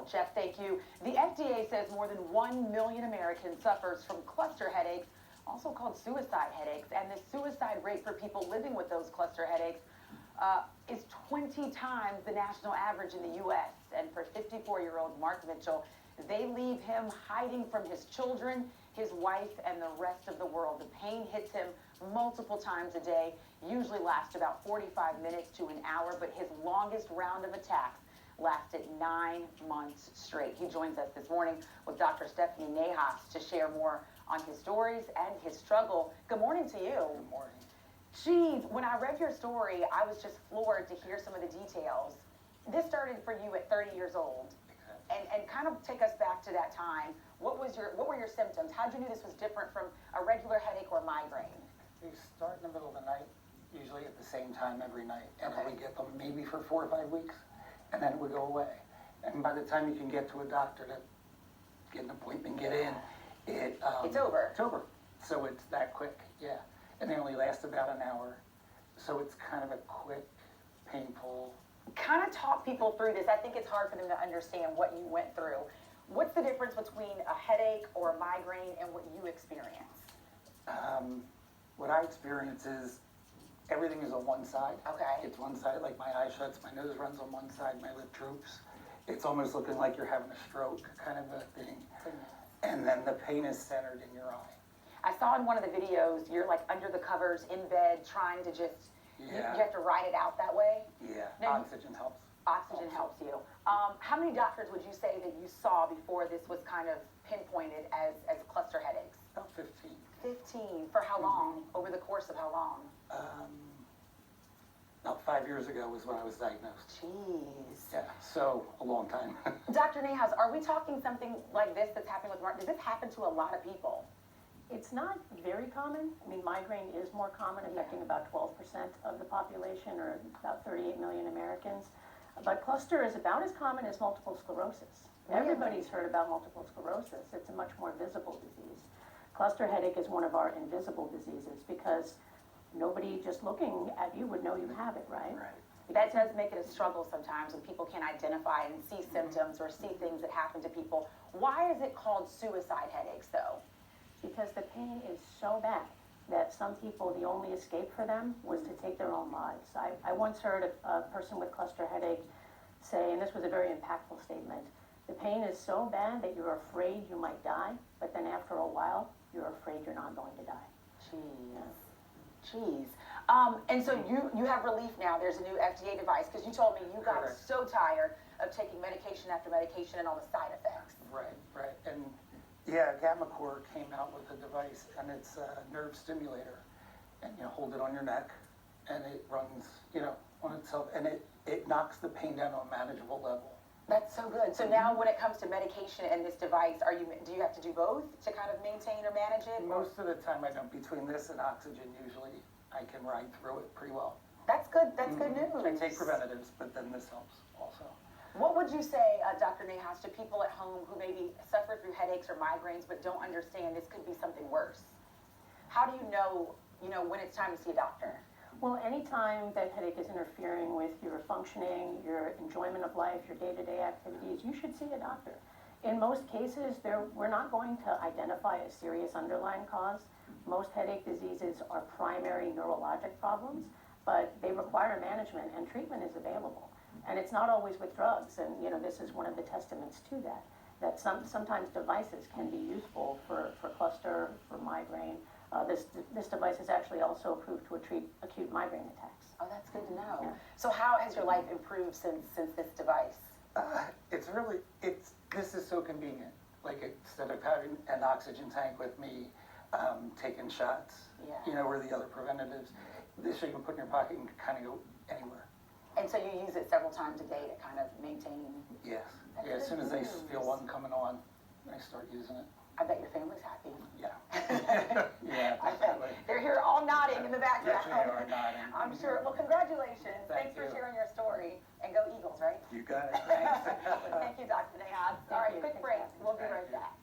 Well, Jeff, thank you. The FDA says more than 1 million Americans suffers from cluster headaches, also called suicide headaches, and the suicide rate for people living with those cluster headaches is 20 times the national average in the U.S. And for 54-year-old Mark Mitchell, they leave him hiding from his children, his wife, and the rest of the world. The pain hits him multiple times a day, usually lasts about 45 minutes to an hour, but his longest round of attacks lasted 9 months straight. He joins us this morning with Dr. Stephanie Nahas to share more on his stories and his struggle. Good morning to you. Good morning. Geez, when I read your story, I was just floored to hear some of the details. This started for you at 30 years old. And kind of take us back to that time. What were your symptoms? How did you know this was different from a regular headache or migraine? They start in the middle of the night, usually at the same time every night. And Okay. then we get them maybe for 4 or 5 weeks, and then it would go away. And by the time you can get to a doctor to get an appointment, get in, It's over. It's over. So it's that quick, yeah. And they only last about an hour. So it's kind of a quick, painful. Kind of talk people through this. I think it's hard for them to understand what you went through. What's the difference between a headache or a migraine and what you experience? What I experience is everything is on one side. Okay. It's one side, like my eye shuts, my nose runs on one side, my lip droops. It's almost looking like you're having a stroke kind of a thing. And then the pain is centered in your eye. I saw in one of the videos, you're like under the covers in bed trying to just, Yeah. you have to ride it out that way? Yeah, Now, oxygen helps. Oxygen helps you. How many doctors would you say that you saw before this was kind of pinpointed as cluster headaches? About 15. 15. For how long? Over the course of how long? About 5 years ago was when I was diagnosed. Jeez. Yeah, so a long time. Dr. Nahas, are we talking something like this that's happening with Mark? Does this happen to a lot of people? It's not very common. I mean, migraine is more common, affecting about 12% of the population, or about 38 million Americans. But cluster is about as common as multiple sclerosis. Really? Everybody's heard about multiple sclerosis. It's a much more visible disease. Cluster headache is one of our invisible diseases because nobody just looking at you would know you have it, right? Right. That does make it a struggle sometimes when people can't identify and see symptoms or see things that happen to people. Why is it called suicide headaches, though? Because the pain is so bad that some people, the only escape for them was to take their own lives. I once heard a person with cluster headache say, and this was a very impactful statement, the pain is so bad that you're afraid you might die, but then after a while, you're afraid you're not going to die. Jeez. And so you have relief now. There's a new FDA device because you told me you got Correct. so tired of taking medication after medication and all the side effects. Right. And yeah, Gammacore came out with a device, and it's a nerve stimulator. And you hold it on your neck, and it runs, on itself, and it knocks the pain down to a manageable level. That's so good. So now when it comes to medication and this device, do you have to do both to kind of maintain or manage it? Most of the time I don't. Between this and oxygen, usually I can ride through it pretty well. That's good. That's good news. I take preventatives, but then this helps also. What would you say, Dr. Nahas, to people at home who maybe suffer through headaches or migraines but don't understand this could be something worse? How do you know when it's time to see a doctor? Well, anytime that headache is interfering with your functioning, your enjoyment of life, your day-to-day activities, you should see a doctor. In most cases, we're not going to identify a serious underlying cause. Most headache diseases are primary neurologic problems, but they require management, and treatment is available. And it's not always with drugs, and this is one of the testaments to that sometimes devices can be useful for cluster, for migraine. This device is actually also approved to treat acute migraine attacks. Oh, that's good to know. Yeah. So how has your life improved since this device? This is so convenient. Like, instead of having an oxygen tank with me, taking shots, Yeah. or the other preventatives, this you can put in your pocket and kind of go anywhere. And so you use it several times a day to kind of maintain? Yes. That's Yeah, as soon as I good feel news. one coming on, I start using it. I bet your family's happy. Yeah. Yeah, I bet. definitely. They're here all nodding in the background. Yes, they are nodding. I'm sure. Well, congratulations. Thank Thanks for you. sharing your story. And go Eagles, right? You got it. Thanks. Thank you, Dr. Nahas. All right, quick break. We'll be right back.